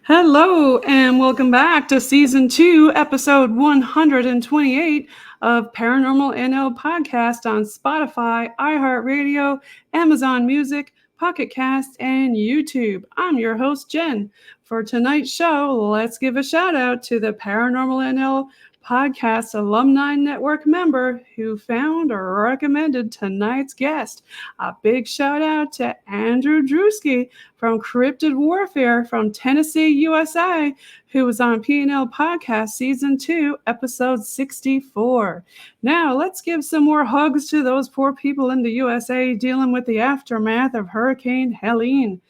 Hello, and welcome back to Season 2, Episode 128 of Paranormal NL Podcast on Spotify, iHeartRadio, Amazon Music, Pocket Cast, and YouTube. I'm your host, Jen. For tonight's show, let's give a shout out to the Paranormal NL Podcast Alumni-Network member who found or recommended tonight's guest. A big shout out to Andrew Drewski from Cryptid Warfare from Tennessee, USA, who was on PNL Podcast Season 2, Episode 64. Now, let's give some more hugs to those poor people in the USA dealing with the aftermath of Hurricane Helene.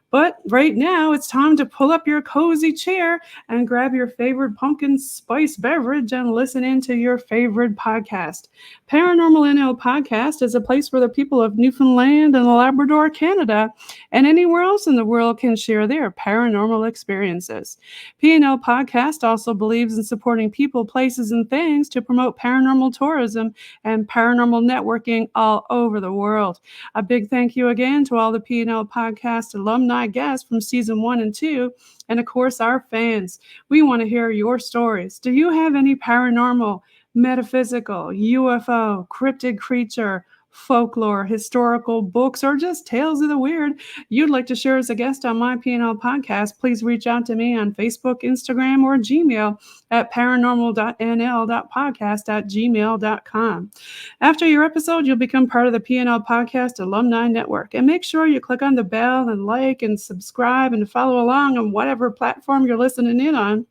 But right now, it's time to pull up your cozy chair and grab your favorite pumpkin spice beverage and listen into your favorite podcast. Paranormal NL Podcast is a place where the people of Newfoundland and Labrador, Canada, and anywhere else in the world can share their paranormal experiences. PNL Podcast also believes in supporting people, places, and things to promote paranormal tourism and paranormal networking all over the world. A big thank you again to all the PNL Podcast alumni guests from Season 1 and 2, and of course our fans. We want to hear your stories. Do you have any paranormal, metaphysical, UFO, cryptid creature, folklore, historical books, or just tales of the weird you'd like to share as a guest on my PNL podcast? Please reach out to me on Facebook, Instagram, or Gmail at paranormal.nl.podcast@gmail.com. After your episode, you'll become part of the PNL Podcast Alumni-Network. And make sure you click on the bell and like and subscribe and follow along on whatever platform you're listening in on,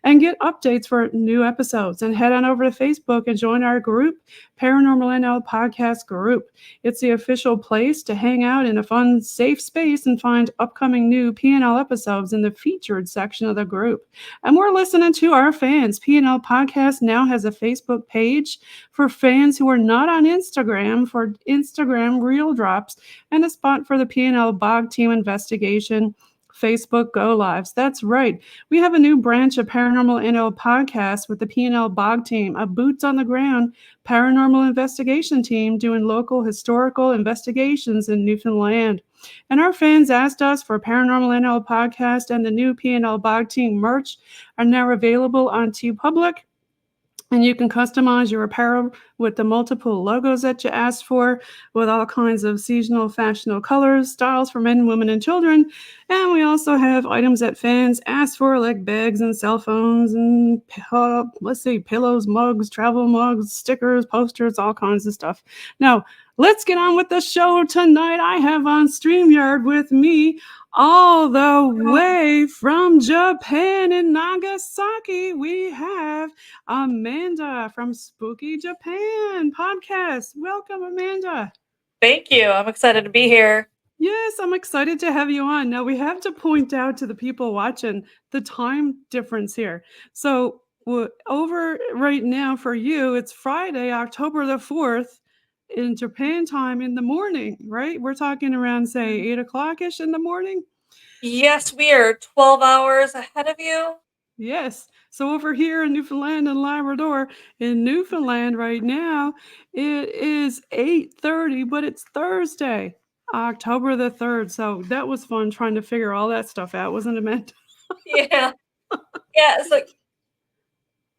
and get updates for new episodes. And head on over to Facebook and join our group, Paranormal NL Podcast Group. It's the official place to hang out in a fun, safe space and find upcoming new PNL episodes in the featured section of the group. And we're listening to our fans. PNL Podcast now has a Facebook page for fans who are not on Instagram for Instagram Reel Drops, and a spot for the PNL Bog Team Investigation Facebook Go Lives. That's right. We have a new branch of Paranormal NL Podcast with the PNL Bog Team, a boots on the ground paranormal investigation team doing local historical investigations in Newfoundland. And our fans asked us for Paranormal NL Podcast, and the new PNL Bog Team merch are now available on TeePublic. And you can customize your apparel with the multiple logos that you asked for, with all kinds of seasonal, fashionable colors, styles for men, women, and children. And we also have items that fans asked for, like bags and cell phones and, pillows, mugs, travel mugs, stickers, posters, all kinds of stuff. Now, let's get on with the show tonight. I have on Streamyard with me, all the way from Japan in Nagasaki, we have Amanda from Spooky Japan Podcast. Welcome, Amanda. Thank you. I'm excited to be here. Yes, I'm excited to have you on. Now, we have to point out to the people watching the time difference here. So, over right now for you, it's Friday, October the 4th. In Japan time in the morning, right? We're talking around, say, 8 o'clock-ish in the morning. Yes, we are 12 hours ahead of you. Yes. So over here in Newfoundland and Labrador, in Newfoundland right now, it is 8:30, but it's Thursday, October the 3rd. So that was fun trying to figure all that stuff out, wasn't it, Amanda? Yeah. Yeah, it's like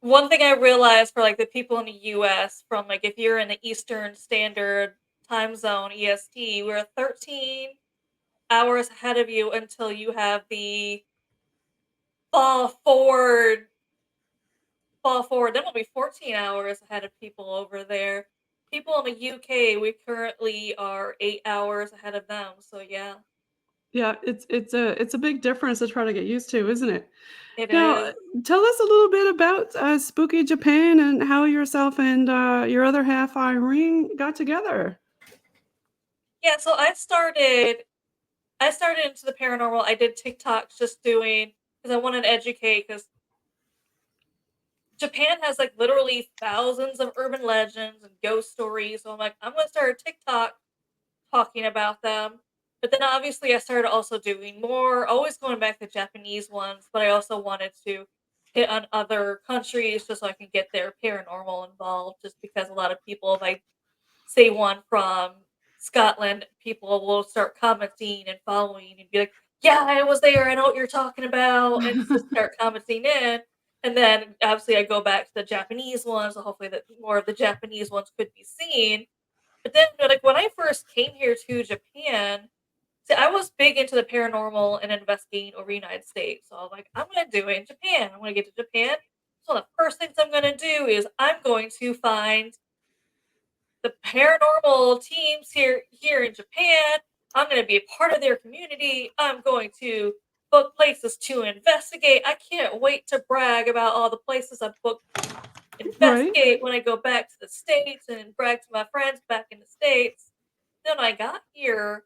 one thing I realized for like the people in the US, from like if you're in the Eastern Standard Time Zone, EST, we're 13 hours ahead of you until you have the fall forward. Then we'll be 14 hours ahead of people over there. People in the UK, we currently are 8 hours ahead of them. So yeah. Yeah, it's a big difference to try to get used to, isn't it? It Now, is. tell us a little bit about Spooky Japan and how yourself and your other half, Irene, got together. Yeah, so I started into the paranormal. I did TikToks just doing because I wanted to educate, because Japan has like literally thousands of urban legends and ghost stories. So I'm like, I'm gonna start a TikTok talking about them. But then obviously I started also doing more, always going back to Japanese ones, but I also wanted to hit on other countries just so I can get their paranormal involved, just because a lot of people, if I say one from Scotland, people will start commenting and following and be like, yeah, I was there. I know what you're talking about, and just start commenting in. And then obviously I go back to the Japanese ones. So hopefully that more of the Japanese ones could be seen. But then, like when I first came here to Japan, see, I was big into the paranormal and investigating over the United States. So I was like, I'm gonna do it in Japan. I'm gonna get to Japan. So the first things I'm gonna do is I'm going to find the paranormal teams here in Japan. I'm going to be a part of their community. I'm going to book places to investigate. I can't wait to brag about all the places I've booked Right? investigate when I go back to the States and brag to my friends back in the States. Then when I got here,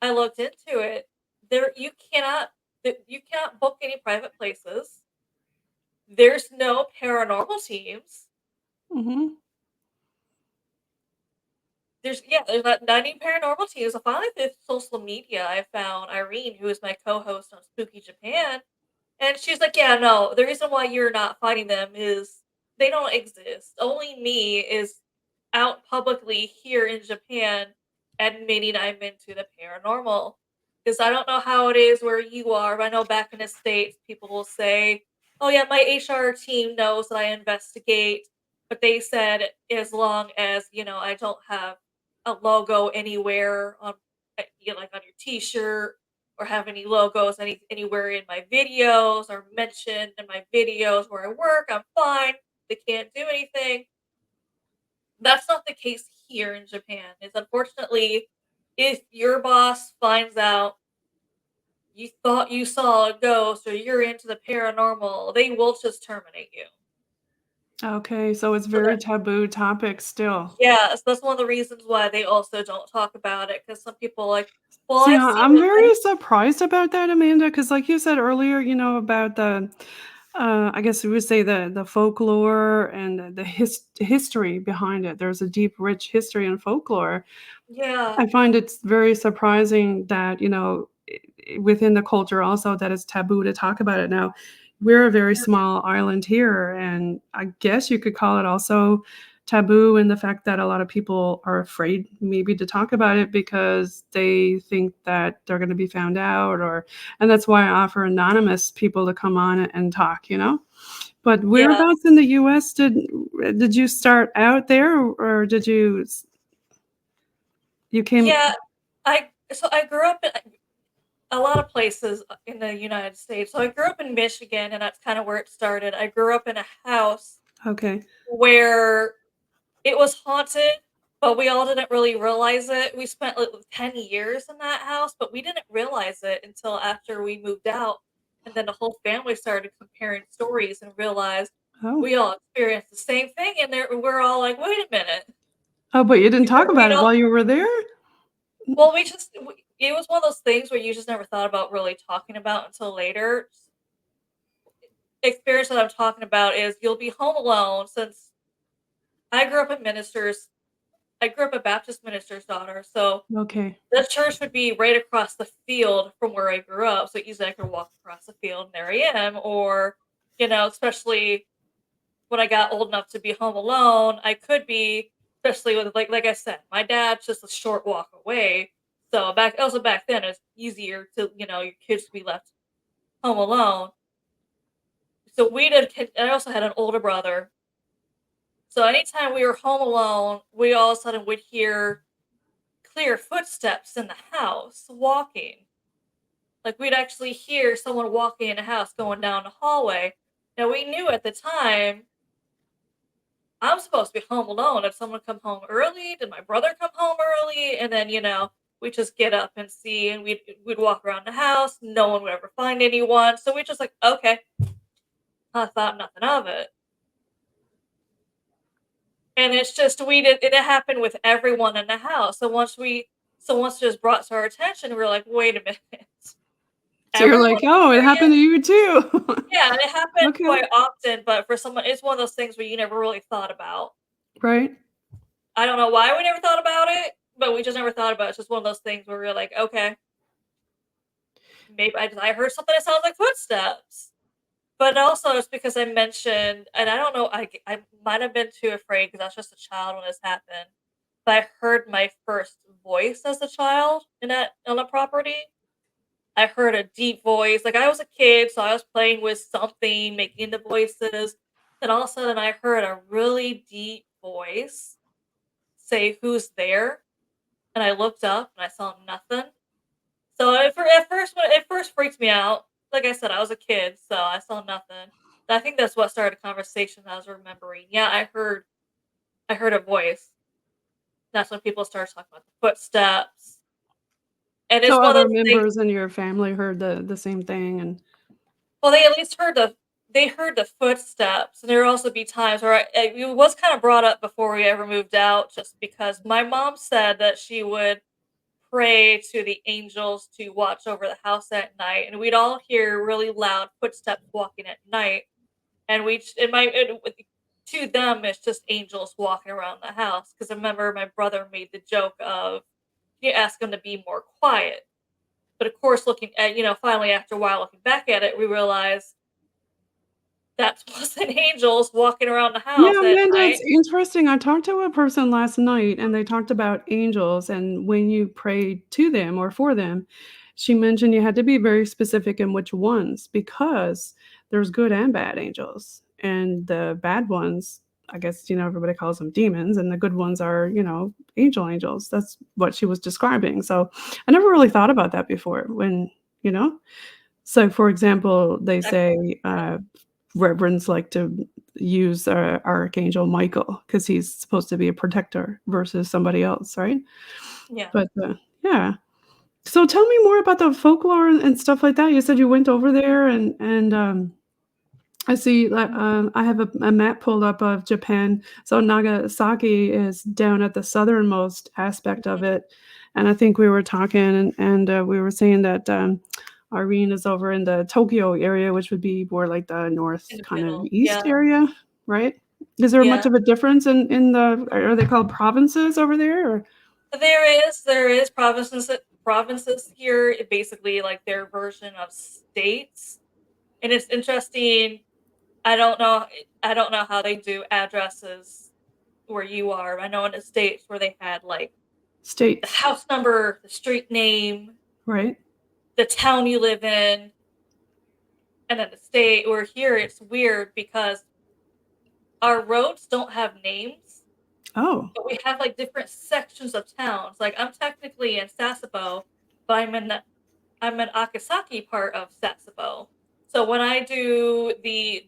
I looked into it. There you cannot book any private places. There's no paranormal teams. Mm-hmm. There's not any paranormal teams. So finally through social media I found Irene, who is my co-host on Spooky Japan, and she's like, yeah, no, the reason why you're not finding them is they don't exist. Only me is out publicly here in Japan admitting I'm into the paranormal. Because I don't know how it is where you are, but I know back in the States people will say, oh yeah, my HR team knows that I investigate, but they said as long as, I don't have a logo anywhere on like on your t-shirt or have any logos anywhere in my videos or mentioned in my videos where I work, I'm fine. They can't do anything. That's not the case here in Japan. It's unfortunately, if your boss finds out you thought you saw a ghost or you're into the paranormal, they will just terminate you. Okay, so it's So very taboo topic still. yeah, so that's one of the reasons why they also don't talk about it, because some people are like, well, See, I've seen I'm this. very surprised about that, Amanda, because like you said earlier, about the, I guess we would say the folklore and the history behind it. There's a deep, rich history and folklore. Yeah, I find it's very surprising that, within the culture also that it's taboo to talk about it now. We're a very small island here, and I guess you could call it also taboo in the fact that a lot of people are afraid maybe to talk about it because they think that they're going to be found out, or and that's why I offer anonymous people to come on and talk. But yeah, whereabouts in the US did you start out there, or did you came? yeah. I grew up in a lot of places in the United States. So I grew up in Michigan, and that's kind of where it started. I grew up in a house Okay. where it was haunted, but we all didn't really realize it. We spent like 10 years in that house, but we didn't realize it until after we moved out. And then the whole family started comparing stories and realized Oh. we all experienced the same thing. And we're all like, wait a minute. Oh, but you didn't talk We about it don't, while you were there? well, it was one of those things where you just never thought about really talking about until later. Experience that I'm talking about is you'll be home alone since I grew up in ministers. I grew up a Baptist minister's daughter. So Okay. the church would be right across the field from where I grew up, so easily I could walk across the field and there I am. Or, especially when I got old enough to be home alone, I could be, especially with like I said, my dad's just a short walk away. So back then it's easier to, your kids to be left home alone. So I also had an older brother. So anytime we were home alone, we all of a sudden would hear clear footsteps in the house walking. Like we'd actually hear someone walking in a house going down the hallway. Now we knew at the time I'm supposed to be home alone. If someone come home early, did my brother come home early? And then, we just get up and see, and we'd walk around the house. No one would ever find anyone. So we just like, okay, I thought nothing of it. And it's just it happened with everyone in the house. So once it was brought to our attention, we were like, wait a minute. So you're Everyone like, "Oh, it happened to experienced. you too." Yeah, it happened Okay. quite often, but for someone, it's one of those things where you never really thought about. Right. I don't know why we never thought about it, but we just never thought about it. It's just one of those things where we're like, okay, maybe I heard something that sounds like footsteps. But also, it's because I mentioned, and I don't know, I might have been too afraid because I was just a child when this happened. But I heard my first voice as a child on a property. I heard a deep voice. Like I was a kid, so I was playing with something, making the voices. Then all of a sudden I heard a really deep voice say, "Who's there?" And I looked up and I saw nothing. So at first freaked me out. Like I said, I was a kid, so I saw nothing. I think that's what started the conversation I was remembering. Yeah, I heard a voice. That's when people started talking about the footsteps. And it's So one of other those things. members in your family heard the same thing, and Well, they at least heard the footsteps, and there would also be times where it was kind of brought up before we ever moved out, just because my mom said that she would pray to the angels to watch over the house at night, and we'd all hear really loud footsteps walking at night, and to them it's just angels walking around the house. Because I remember my brother made the joke of you ask them to be more quiet, but of course, looking at finally after a while looking back at it, we realized that wasn't angels walking around the yeah, house at man, night. that's interesting. I talked to a person last night, and they talked about angels, and when you pray to them or for them, she mentioned you had to be very specific in which ones, because there's good and bad angels, and the bad ones, I guess, everybody calls them demons, and the good ones are, angels. That's what she was describing. So I never really thought about that before you know? So, for example, they That could say, reverends like to use Archangel Michael because he's supposed to be a protector versus somebody else, right? yeah. But yeah. So tell me more about the folklore and stuff like that. You said you went over there, and I see that I have a map pulled up of Japan. So Nagasaki is down at the southernmost aspect of Mhm. it, and I think we were talking, and we were saying that Irene is over in the Tokyo area, which would be more like the north In the kind of middle. east Yeah. area, right? Is there much Yeah. of a difference in the are they called provinces over there? Or? There is provinces here, basically like their version of states. And it's interesting. I don't know how they do addresses where you are. I know in the states where they had like the States, house number, the street name, right? the town you live in, and then the state. Or here it's weird because our roads don't have names, Oh, but we have like different sections of towns. Like I'm technically in Sasebo, but I'm in Akasaki part of Sasebo. So when I do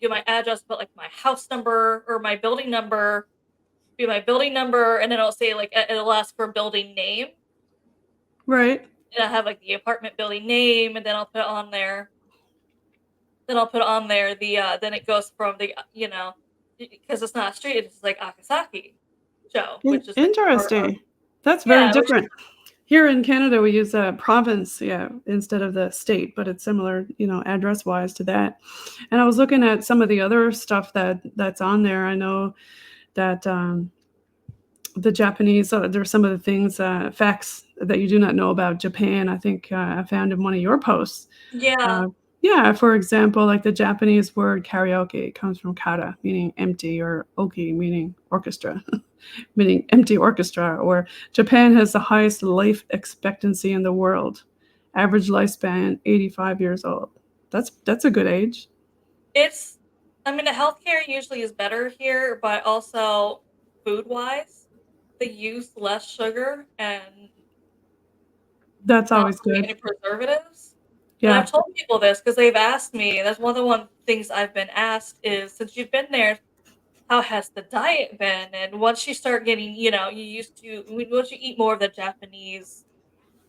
my address, but like my house number or my building number, be my building number, and then it'll say like it'll ask for building name, right. and I have like the apartment building name, and then I'll put it on there. Then I'll put on there then it goes from because it's not a street, it's like Akasaki show, which is like or Interesting. That's very yeah, which different. Here in Canada, we use a province, yeah, instead of the state, but it's similar, address-wise to that. And I was looking at some of the other stuff that's on there. I know that the Japanese, there's some of the things, facts that you do not know about Japan. I think I found in one of your posts. yeah, Uh, yeah, for example, like the Japanese word karaoke comes from kara, meaning empty, or oki, meaning orchestra, meaning empty orchestra. Or Japan has the highest life expectancy in the world, average lifespan 85 years old. That's a good age. it's I mean the healthcare usually is better here, but also food wise, they use less sugar and That's not always really good. any preservatives. And Yeah. I've told people this because they've asked me. That's one things I've been asked is since you've been there, how has the diet been? And once you start getting, once you eat more of the Japanese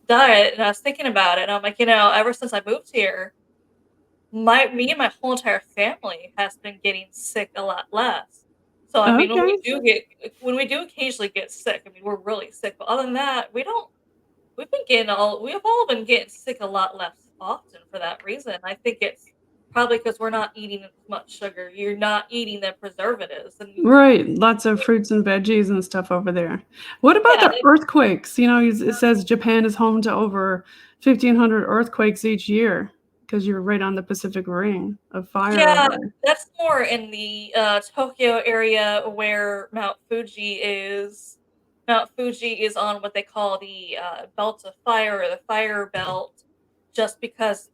diet, and I was thinking about it, and I'm like, ever since I moved here, me and my whole entire family has been getting sick a lot less. So I mean, Okay. when we do occasionally get sick, I mean, we're really sick. But other than that, we've all been getting sick a lot less often for that reason. I think it's probably because we're not eating as much sugar. You're not eating the preservatives, and Right, lots of fruits and veggies and stuff over there. What about yeah, the earthquakes? It says Japan is home to over 1,500 earthquakes each year because you're right on the Pacific Ring of fire over yeah, there. that's more in the Tokyo area where Mount Fuji is. Mount Fuji is on what they call the belt of fire or the fire belt. just because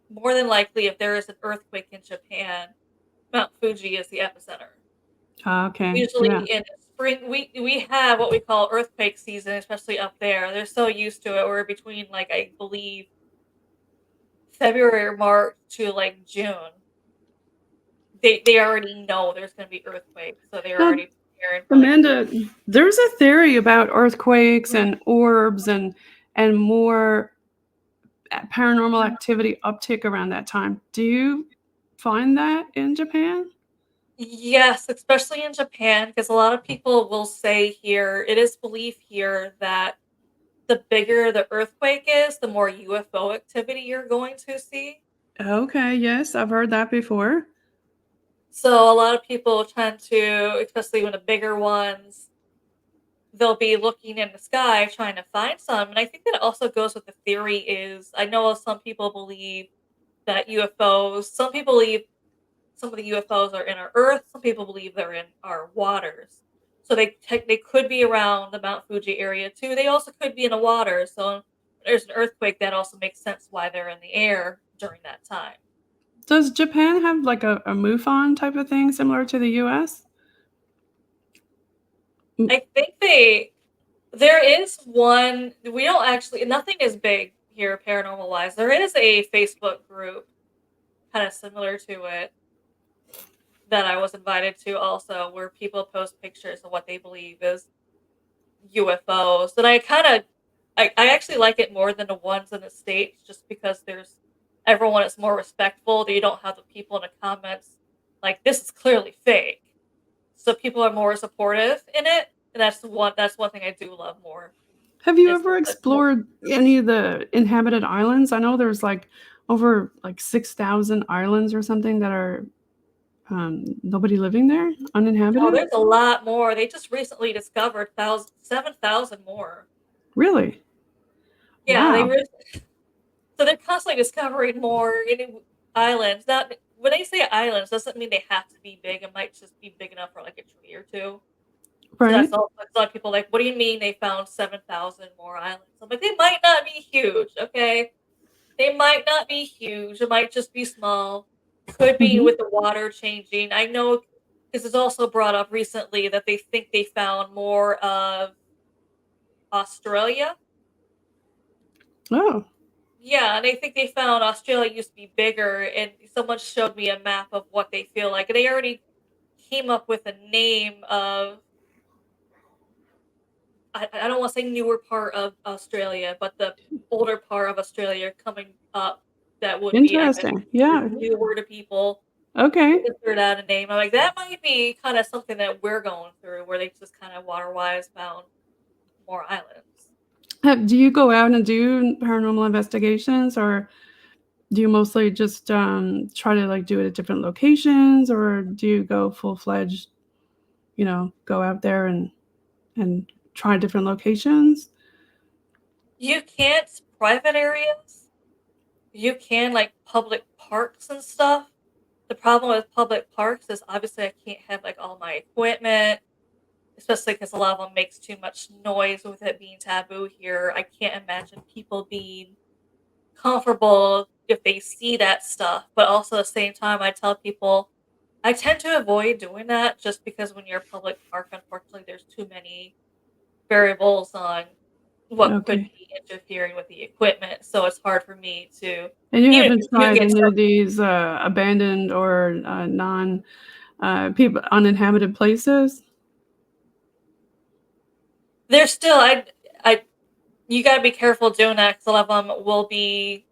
more than likely, if there is an earthquake in Japan, Mount Fuji is the epicenter. Okay. Usually Yeah. in spring, we have what we call earthquake season, especially up there. They're so used to it. We're between, like, I believe, February or March to, like, June. They already know there's gonna be earthquakes, so they're Now, already preparing for, like, Amanda, there's a theory about earthquakes Mhm. and orbs and more paranormal Mhm. activity uptick around that time. Do you find that in Japan? Yes, especially in Japan, because a lot of people will say here, it is belief here that the bigger the earthquake is, the more UFO activity you're going to see. Okay, yes, I've heard that before. So a lot of people tend to, especially when the bigger ones, they'll be looking in the sky trying to find some. And I think that also goes with the theory is I know some people believe that UFOs, some people believe some of the UFOs are in our Earth, some people believe they're in our waters. So they could be around the Mount Fuji area too. They also could be in the water. So if there's an earthquake, that also makes sense why they're in the air during that time. Does Japan have like a MUFON type of thing similar to the US? I think there is one. We don't actually. Nothing is big here, paranormal wise. There is a Facebook group, kind of similar to it, that I was invited to also, where people post pictures of what they believe is UFOs. And I actually like it more than the ones in the States, just because there's everyone is more respectful. You don't have the people in the comments like this is clearly fake. So people are more supportive in it, and that's one thing I do love more. Have you Is ever it's more. explored any of the inhabited islands? I know there's like over like 6,000 islands or something that are nobody living there, No, uninhabited. there's a lot more. They just recently discovered 7,000 more. Really? Yeah, Wow. so they're constantly discovering more new islands. Not when they say islands, doesn't mean they have to be big. It might just be big enough for like a tree or two. So Right. that's all. A lot of people like, what do you mean they found 7,000 more islands? I'm like, they might not be huge. Okay, they might not be huge. It might just be small. Could be Hmm. with the water changing. I know this is also brought up recently that they think they found more of Australia. Oh, Yeah, and I think they found Australia used to be bigger, and someone showed me a map of what they feel like. And they already came up with a name of I don't want to say newer part of Australia, but the older part of Australia coming up that would be, I guess, interesting. Yeah. newer to people. They Okay. consider that a name. I'm like, that might be kind of something that we're going through, where they just kind of water wise found more islands. Do you go out and do paranormal investigations, or do you mostly just try to like do it at different locations, or do you go full fledged? Go out there and try different locations. You can't private areas. You can like public parks and stuff. The problem with public parks is obviously I can't have like all my equipment, especially because a lot of them makes too much noise with it being taboo here. I can't imagine people being comfortable if they see that stuff. But also at the same time, I tell people I tend to avoid doing that just because when you're a public park, unfortunately, there's too many variables on what could Okay. be interfering with the equipment. So it's hard for me to, And you even if haven't you tried get any stuff. of these abandoned or non people uninhabited places? There's still, I, you got to be careful doing that because a lot of them will be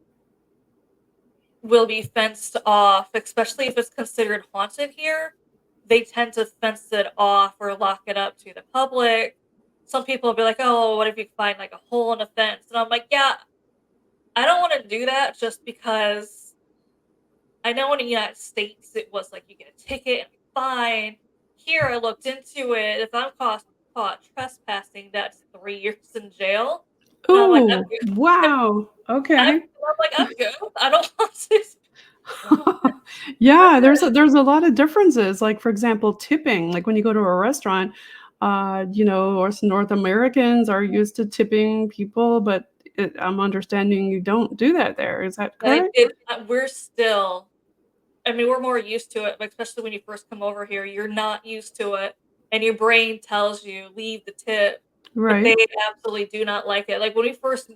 fenced off, especially if it's considered haunted here. They tend to fence it off or lock it up to the public. Some people will be like, "Oh, what if you find like a hole in the fence?" And I'm like, "Yeah, I don't want to do that just because I know in the United States it was like you get a ticket and a fine. Here, I looked into it. If I'm caught trespassing, that's 3 years in jail." And I'm like, Oh, wow. Okay. I'm good. I don't want to. Yeah, there's a lot of differences. Like for example, tipping. Like when you go to a restaurant, us North Americans are used to tipping people, but I'm understanding you don't do that there. Is that Like, correct? we're still, I mean, we're more used to it, but especially when you first come over here, you're not used to it, and your brain tells you, "Leave the tip," but Right. they absolutely do not like it. Like, when we first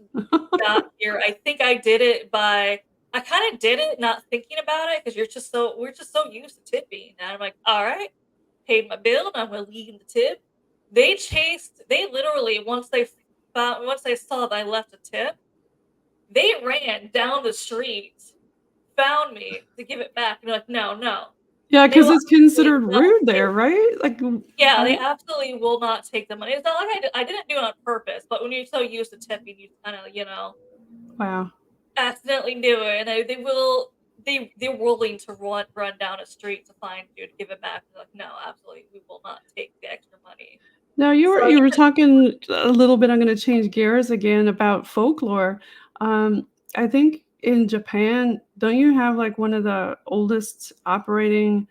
got here, I think I kinda did it not thinking about it because we're just so used to tipping, and I'm like, "Alright, paid my bill, and I'm gonna leave the tip." They literally, once they saw that I left a tip, they ran down the street, found me to give it back, and they're like, "No, no." Yeah, They because will it's absolutely considered not rude take there, right? Like, Yeah, they right? absolutely will not take the money. It's not like I didn't do it on purpose, but when you're so used to tipping, you kinda, Wow. accidentally do it, and they're willing to run down a street to find you to give it back. They're like, "No, absolutely, we will not take the extra money." Now So, you were yeah. talking a little bit. I'm going to change gears again about folklore. I think in Japan, don't you have like one of the oldest operating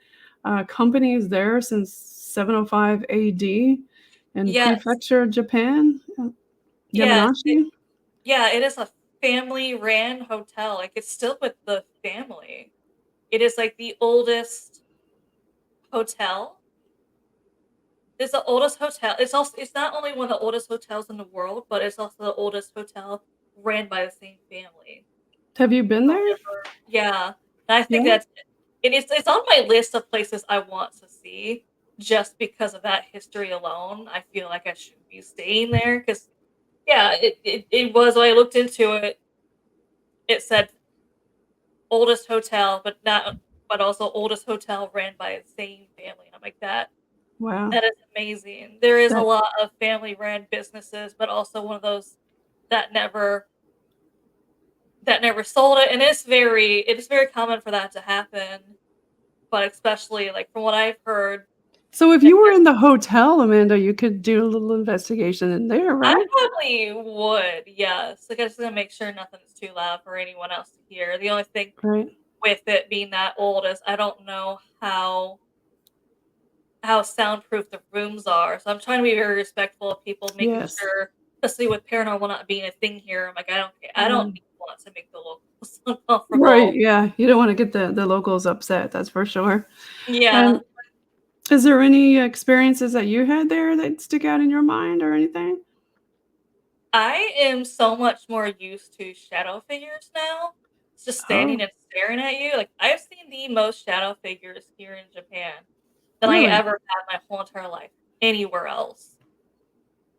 companies there since 705 AD in Yes. Prefecture, Japan, Yes. Yamanashi? Yeah, it is a family-ran hotel, like, it's still with the family. It is, like, the oldest hotel. It's the oldest hotel. It's not only one of the oldest hotels in the world, but it's also the oldest hotel ran by the same family. Have you been there? Yeah, and I think Yeah. it's on my list of places I want to see just because of that history alone. I feel like I should be staying there because, yeah, it was when I looked into it, it said oldest hotel, but also oldest hotel ran by the same family, and I'm like, Wow. that is amazing. There is a That lot of family-ran businesses, but also one of those that never that never sold it, and it is very common for that to happen, but especially, like, from what I've heard, so if and you were in the hotel, Amanda, you could do a little investigation in there, I right? probably would, yes. Like, I just gotta make sure nothing is too loud for anyone else to hear. The only thing Right. with it being that old is I don't know how soundproof the rooms are, so I'm trying to be very respectful of people, making Yes. sure, especially with paranormal not being a thing here, I'm like, I don't Yeah. need want to make the locals Right, uncomfortable. yeah, you don't wanna get the locals upset, that's for sure. Yeah. And is there any experiences that you had there that stick out in your mind or anything? I am so much more used to shadow figures now. It's just standing Oh, and staring at you. Like, I've seen the most shadow figures here in Japan than I really? ever had my whole entire life anywhere else.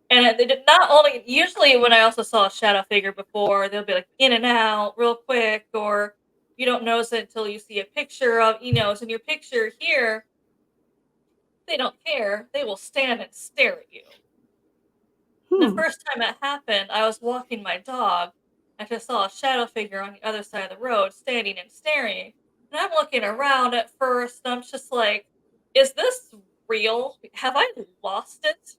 And they did not only usually when I also saw a shadow figure before, they'll be like in and out real quick, or you don't notice it until you see a picture of, it's in your picture here. They don't care. They will stand and stare at you. The Hmm, first time it happened, I was walking my dog, and I saw a shadow figure on the other side of the road standing and staring. And I'm looking around at first, and I'm just like, is this real? Have I lost it?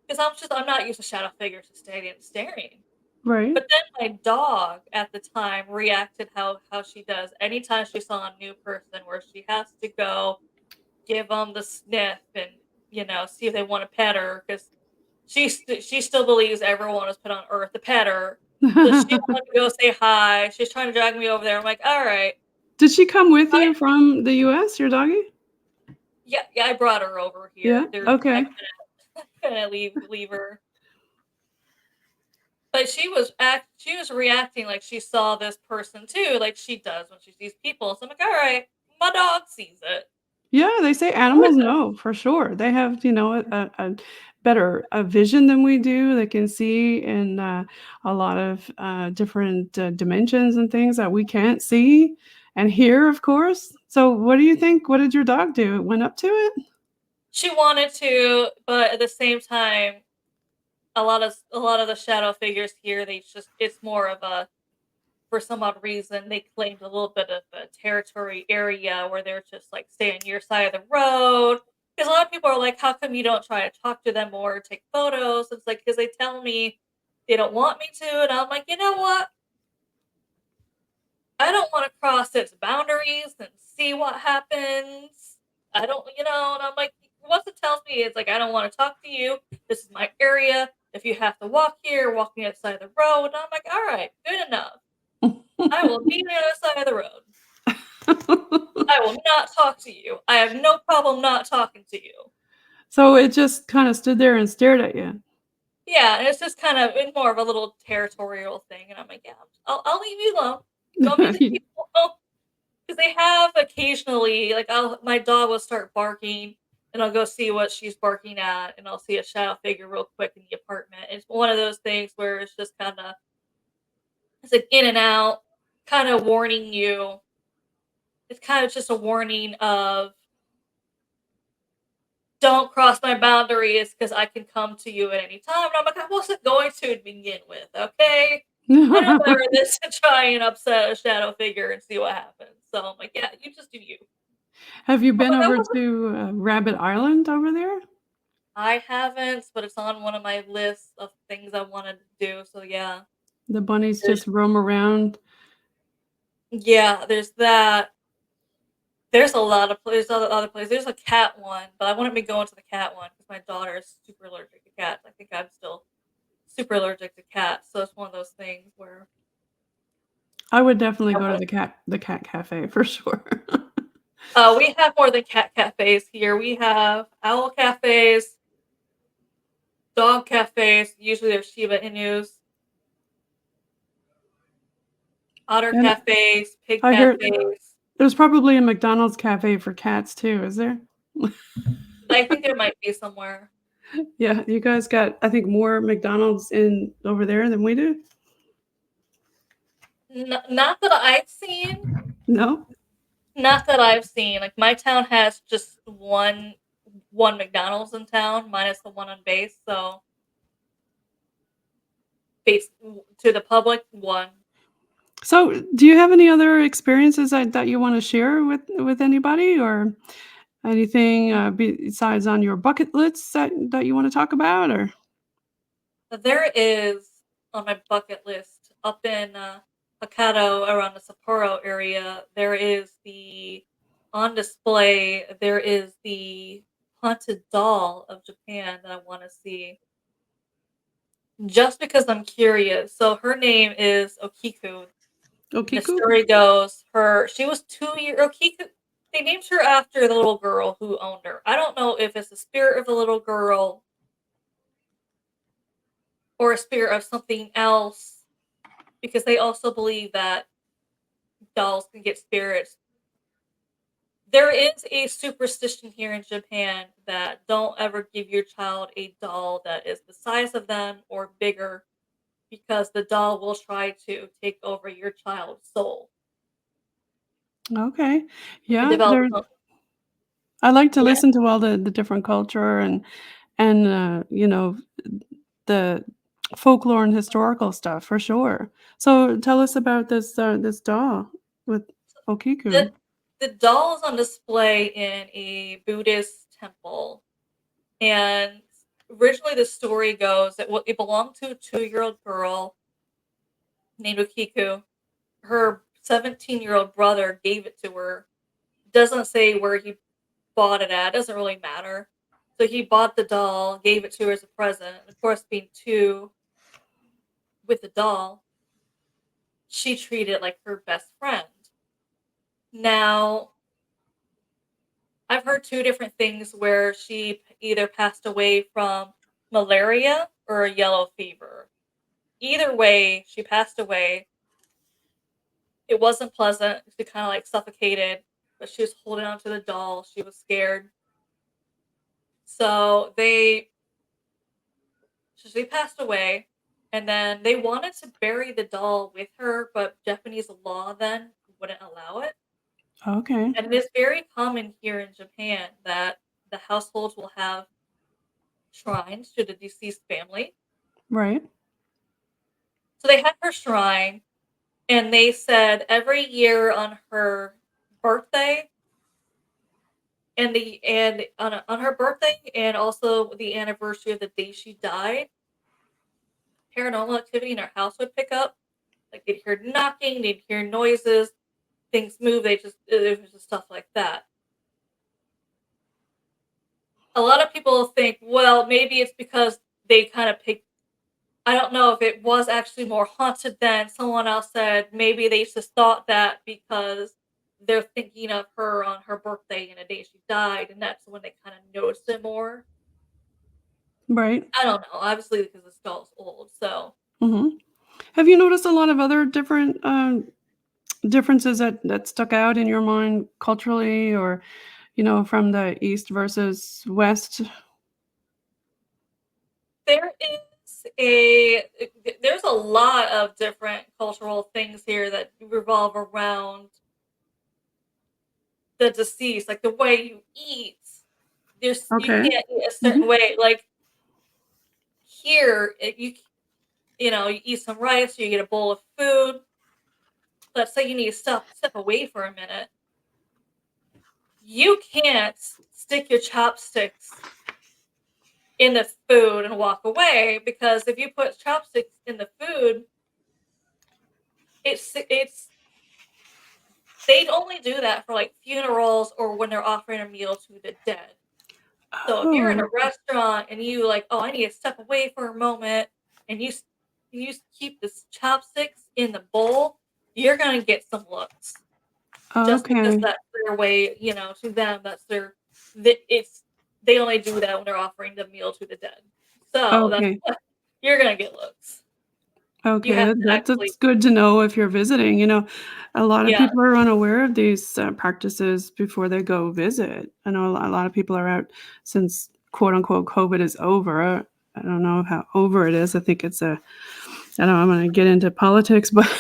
Because I'm not used to shadow figures just standing and staring. right. But then my dog at the time reacted how she does anytime she saw a new person, where she has to go give them the sniff and, see if they want to pet her, because she still believes everyone was put on Earth to pet her. So she wanted to go say hi. She's trying to drag me over there. I'm like, "All right." Did she come with I you from the US, your doggie? Yeah, yeah, I brought her over Yeah? here. I Okay. couldn't leave her. But she was reacting like she saw this person too, like she does when she sees people. So I'm like, "All right, my dog sees it." Yeah, they say Of course animals know, for sure. They have, a better vision than we do. They can see in, a lot of, different, dimensions and things that we can't see and hear, of course. So what do you think? What did your dog do? It went up to it? she wanted to, but at the same time, a lot of the shadow figures here, it's more of a, for some odd reason, they claimed a little bit of a territory area where they're just like stay on your side of the road. Because a lot of people are like, how come you don't try to talk to them more, take photos? It's like, because they tell me they don't want me to. And I'm like, you know what? I don't want to cross its boundaries and see what happens. I don't, and I'm like, once it tells me it's like, I don't want to talk to you. This is my area. If you have to walk here, walk on the other side of the road. And I'm like, all right, good enough. I will be on the other side of the road. I will not talk to you. I have no problem not talking to you. So it just kind of stood there and stared at you. Yeah, and it's just kind of more of a little territorial thing. And I'm like, yeah, I'll leave you alone. Don't be the people. Because they have occasionally, like, my dog will start barking, and I'll go see what she's barking at, and I'll see a shadow figure real quick in the apartment. It's one of those things where it's just kind of, it's like in and out, kind of warning you. It's kind of just a warning of, don't cross my boundaries because I can come to you at any time. And I'm like, I wasn't going to begin with, okay? I don't wear this to try and upset a shadow figure and see what happens. So I'm like, yeah, you just do you. Have you been over to Rabbit Island over there? I haven't, but it's on one of my lists of things I wanted to do. So yeah. The bunnies just roam around. Yeah, there's that. There's a lot of places, other places. There's a cat one, but I wouldn't be going to the cat one because my daughter is super allergic to cats. I think I'm still super allergic to cats, so it's one of those things where I would definitely go to the cat cafe for sure. We have more than cat cafes here. We have owl cafes, dog cafes. Usually they're Shiba Inus. Otter cafes, pig cafes. There's probably a McDonald's cafe for cats too, is there? I think there might be somewhere. Yeah, you guys got, I think, more McDonald's over there than we do. Not that I've seen. No? Not that I've seen. Like, my town has just one McDonald's in town, minus the one on base. So, base to the public, one. So, do you have any other experiences that you want to share with anybody, or anything besides on your bucket list that you want to talk about, or? There is on my bucket list up in Hokkaido, around the Sapporo area. There is on display. There is the haunted doll of Japan that I want to see. Just because I'm curious. So her name is Okiku. The story goes, she was 2 years. Okiku, they named her after the little girl who owned her. I don't know if it's the spirit of the little girl or a spirit of something else, because they also believe that dolls can get spirits. There is a superstition here in Japan that don't ever give your child a doll that is the size of them or bigger, because the doll will try to take over your child's soul. Okay. Yeah, I like to Yeah. listen to all the different culture and the folklore and historical stuff for sure. So tell us about this doll with Okiku. The doll is on display in a Buddhist temple, and originally the story goes that it belonged to a 2-year-old girl named Okiku. Her 17-year-old brother gave it to her. Doesn't say where he bought it at. Doesn't really matter. So he bought the doll, gave it to her as a present. Of course, being 2 with the doll, she treated it like her best friend. Now, I've heard 2 different things where she either passed away from malaria or a yellow fever. Either way, she passed away. It wasn't pleasant. She kind of like suffocated, but she was holding on to the doll. She was scared. So she passed away, and then they wanted to bury the doll with her, but Japanese law then wouldn't allow it. Okay. And it is very common here in Japan that the households will have shrines to the deceased family. Right. So they had her shrine, and they said every year on her birthday, and on her birthday, and also the anniversary of the day she died, paranormal activity in our house would pick up. Like, they'd hear knocking, they'd hear noises, things move. It was just stuff like that. A lot of people think, well, maybe it's because they kind of picked I don't know if it was actually more haunted then. Someone else said maybe they just thought that because they're thinking of her on her birthday and the day she died, and that's when they kind of noticed it more. Right. I don't know, obviously because the skull's old, so. Hmm. Have you noticed a lot of other different differences that stuck out in your mind culturally, or from the East versus West? There is a there's a lot of different cultural things here that revolve around the deceased, like the way you eat. You Okay. can't eat a certain Hmm. way. Like here, you eat some rice, you get a bowl of food. Let's say you need to step away for a minute. You can't stick your chopsticks in the food and walk away, because if you put chopsticks in the food, it's they'd only do that for like funerals or when they're offering a meal to the dead. So if you're in a Oh, restaurant and you like, oh, I need to step away for a moment, and you keep the chopsticks in the bowl, you're gonna get some looks, just because okay. that's their way. To them, that's their. It's they only do that when they're offering the meal to the dead. So that's Okay. you're gonna get looks. You Okay, have to that's actually, good to know if you're visiting. A lot of yeah, people are unaware of these practices before they go visit. I know a lot of people are out since quote unquote COVID is over. I don't know how over it is. I think it's I don't know, I'm going to get into politics, but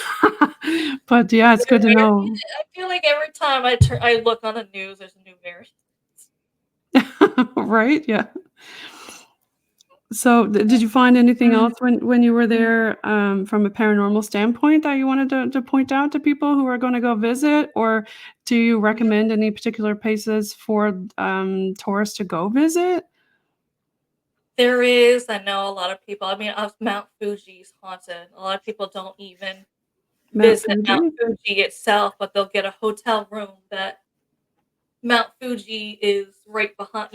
but yeah, it's good to know. I feel like every time I look on the news, there's a new variant. Right? Yeah. So, did you find anything else when you were there, from a paranormal standpoint that you wanted to point out to people who are gonna go visit? Or do you recommend any particular places for, tourists to go visit? There is, I know a lot of people. I mean, Mount Fuji's haunted. A lot of people don't even Mount visit Mount Fuji? Fuji itself, but they'll get a hotel room that Mount Fuji is right behind.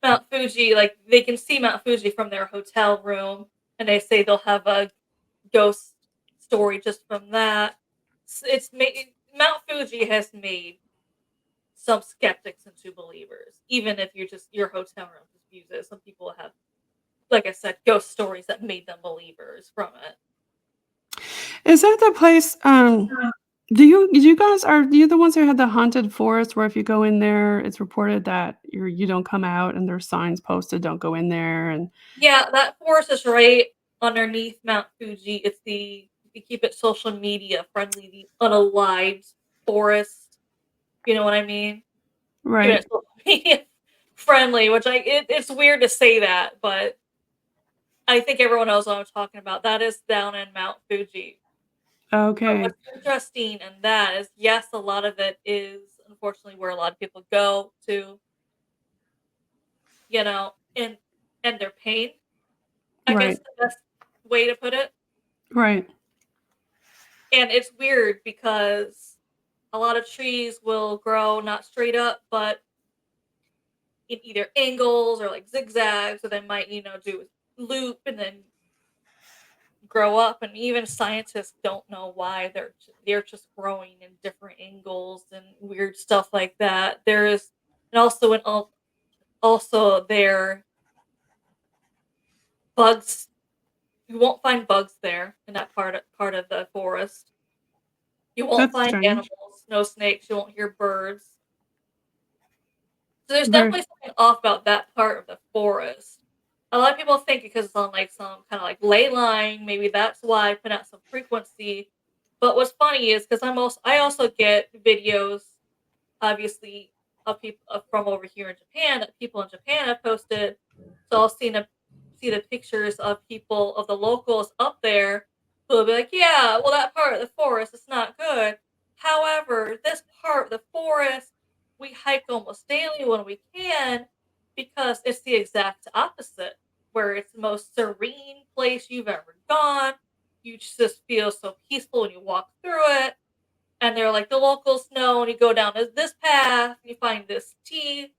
Mount Fuji, like they can see Mount Fuji from their hotel room, and they say they'll have a ghost story just from that. It's made Mount Fuji has made some skeptics into believers, even if your hotel room just views it. Some people have, like I said, ghost stories that made them believers from it. Is that the place, you guys are you the ones who had the haunted forest where if you go in there, it's reported that you don't come out and there's signs posted, "Don't go in there," and Yeah, that forest is right underneath Mount Fuji. It's to keep it social media friendly, the unalived forest. You know what I mean? Keeping it right. social media friendly, which it's weird to say that, but I think everyone knows what I'm talking about. That is down in Mount Fuji. But Okay. what's interesting in that is, yes, a lot of it is unfortunately where a lot of people go to, and their pain. I guess Right. the best way to put it. Right. And it's weird because a lot of trees will grow not straight up, but in either angles or like zigzags, or they might, do a loop and then grow up. And even scientists don't know why they're just growing in different angles and weird stuff like that. And also there bugs. You won't find bugs there in that part of the forest. You won't That's find strange. animals, no snakes. You won't hear birds. So there's Very definitely something off about that part of the forest. A lot of people think because it's on like some kind of like ley line, maybe that's why I put out some frequency. But what's funny is because I also get videos, obviously, of people from over here in Japan that people in Japan have posted. So I'll see the pictures of people of the locals up there who will be like, yeah, well that part of the forest is not good. However, this part of the forest we hike almost daily when we can, because it's the exact opposite, where it's the most serene place you've ever gone. You just feel so peaceful when you walk through it. And they're like, the locals know when you go down this path, you find this tea.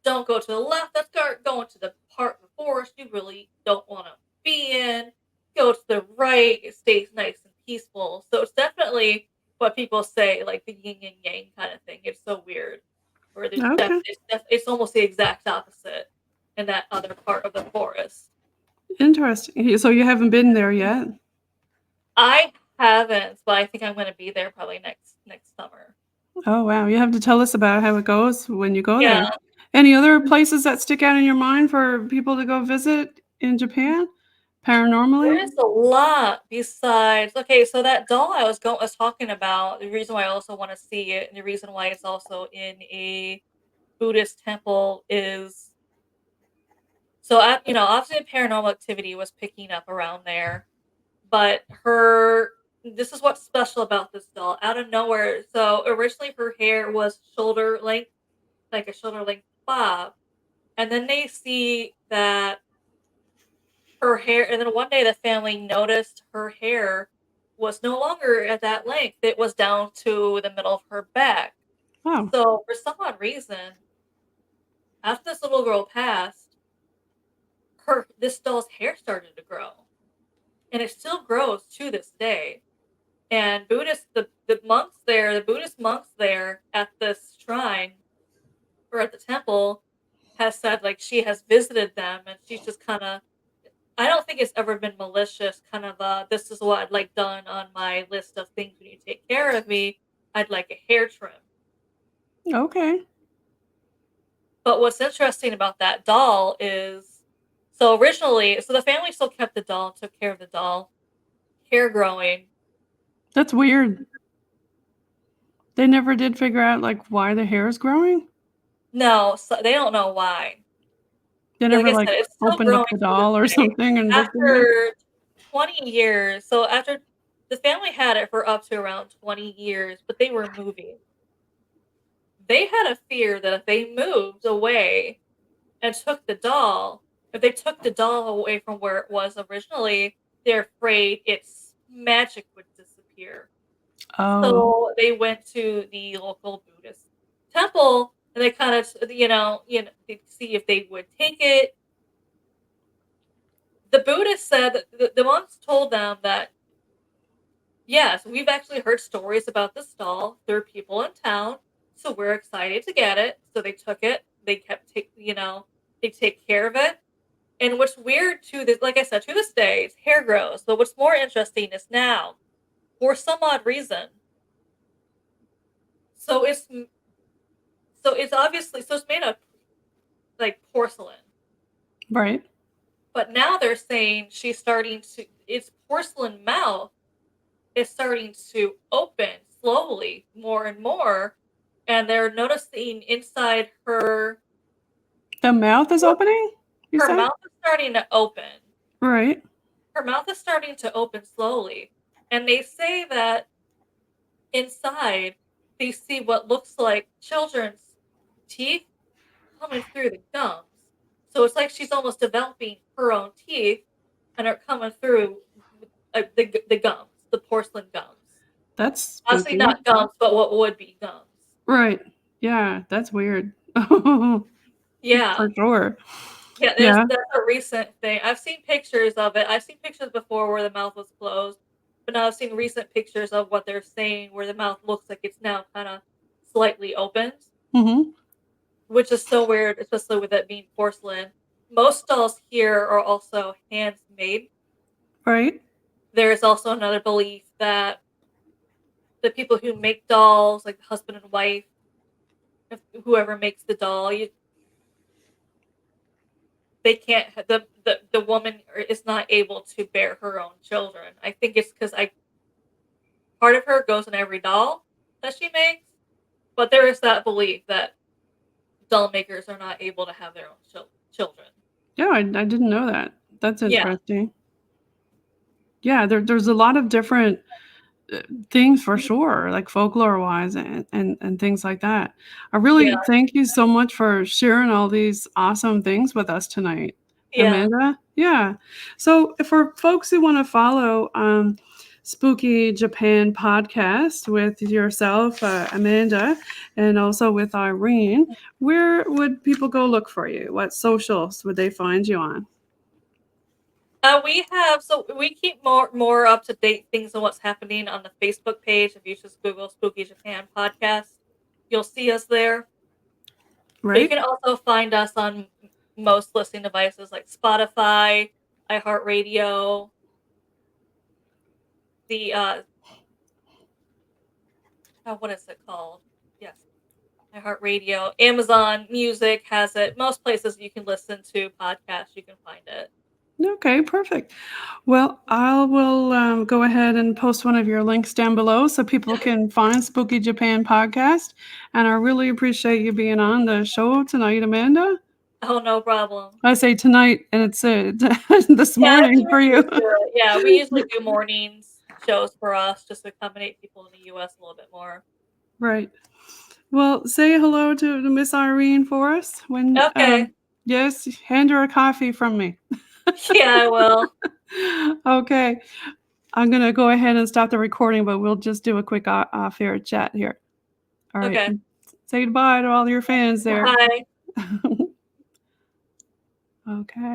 Don't go to the left. That's going to the part of the forest you really don't want to. be in. Go to the right, it stays nice and peaceful. So it's definitely what people say, like the yin and yang kind of thing. It's so weird. Where there's Okay. it's almost the exact opposite in that other part of the forest. Interesting. So you haven't been there yet? I haven't, but I think I'm going to be there probably next summer. Oh, wow. You have to tell us about how it goes when you go Yeah. there. Any other places that stick out in your mind for people to go visit in Japan? Paranormally? There's a lot besides. Okay, so that doll I was talking about, the reason why I also want to see it, and the reason why it's also in a Buddhist temple is so obviously paranormal activity was picking up around there, but this is what's special about this doll. Out of nowhere, so originally her hair was shoulder length, like a shoulder length bob, and then they see that her hair, and then one day the family noticed her hair was no longer at that length. It was down to the middle of her back. Oh, So for some odd reason, after this little girl passed, this doll's hair started to grow. And it still grows to this day. And the Buddhist monks there at this shrine or at the temple has said like she has visited them and she's just kind of, I don't think it's ever been malicious, kind of this is what I'd like done on my list of things when you take care of me. I'd like a hair trim. okay. But what's interesting about that doll is, so the family still kept the doll, took care of the doll, hair growing. That's weird. They never did figure out like why the hair is growing? No, so they don't know why. They Like never I like said, it's still opened up growing the to this doll or day. something and looked at it? After 20 years, so after the family had it for up to around 20 years, but they were moving. They had a fear that if they moved away and took the doll, if they took the doll away from where it was originally, they're afraid its magic would disappear. Oh, So they went to the local Buddhist temple and they kind of, they see if they would take it. The Buddhists said that the monks told them that, yes, we've actually heard stories about this doll. There are people in town, so we're excited to get it. So they took it. They they take care of it. And what's weird to this, like I said, to this day, its hair grows. But what's more interesting is now, for some odd reason, so it's obviously it's made of like porcelain. right. But now they're saying its porcelain mouth is starting to open slowly more and more. And they're noticing inside her The mouth is opening? You her said? mouth is starting to open. Right. Her mouth is starting to open slowly. And they say that inside they see what looks like children's teeth coming through the gums. So it's like she's almost developing her own teeth and are coming through the gums, the porcelain gums. That's Obviously spooky. not gums, but what would be gums. Right. Yeah, that's weird. Yeah. For sure. Yeah, that's a recent thing. I've seen pictures of it. I've seen pictures before where the mouth was closed, but now I've seen recent pictures of what they're saying where the mouth looks like it's now kind of slightly opened, Mm-hmm. which is so weird, especially with it being porcelain. Most dolls here are also handmade. Right. There is also another belief that the people who make dolls, like the husband and wife, whoever makes the doll, they can't. The woman is not able to bear her own children. I think it's because part of her goes in every doll that she makes, but there is that belief that doll makers are not able to have their own children. Yeah, I didn't know that. That's Yeah. interesting. Yeah, there's a lot of different things for sure, like folklore wise and things like that. I really thank you so much for sharing all these awesome things with us tonight, Amanda. Yeah. So for folks who want to follow Spooky Japan Podcast with yourself, Amanda, and also with Irene, where would people go look for you? What socials would they find you on? We keep more up to date things on what's happening on the Facebook page. If you just Google Spooky Japan Podcast, you'll see us there. But you Right? can also find us on most listening devices like Spotify, iHeartRadio, the what is it called? Yes, iHeartRadio, Amazon Music has it. Most places you can listen to podcasts, you can find it. Okay, perfect. Well, I will go ahead and post one of your links down below so people can find Spooky Japan Podcast. And I really appreciate you being on the show tonight, Amanda. Oh, no problem. I say tonight, and it's this morning for you. Yeah, we usually do mornings shows for us just to accommodate people in the U.S. a little bit more. Right. Well, say hello to Miss Irene for us. Okay. Yes, hand her a coffee from me. Yeah, I will. Okay. I'm going to go ahead and stop the recording, but we'll just do a quick off-air chat here. All right. Okay. Say goodbye to all your fans there. Bye. Okay.